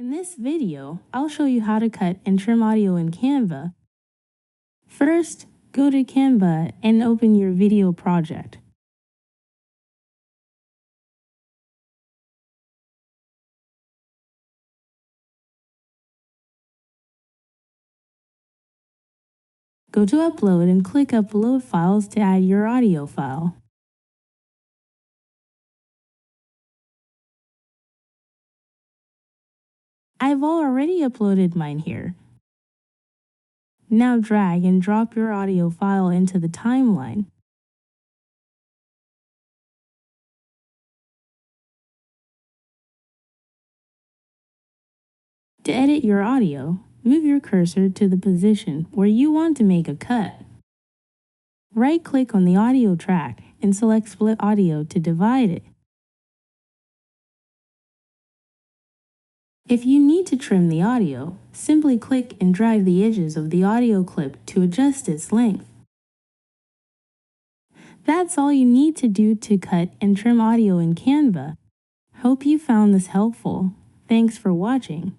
In this video, I'll show you how to cut and trim audio in Canva. First, go to Canva and open your video project. Go to Upload and click Upload Files to add your audio file. I've already uploaded mine here. Now drag and drop your audio file into the timeline. To edit your audio, move your cursor to the position where you want to make a cut. Right-click on the audio track and select Split Audio to divide it. If you need to trim the audio, simply click and drag the edges of the audio clip to adjust its length. That's all you need to do to cut and trim audio in Canva. Hope you found this helpful. Thanks for watching.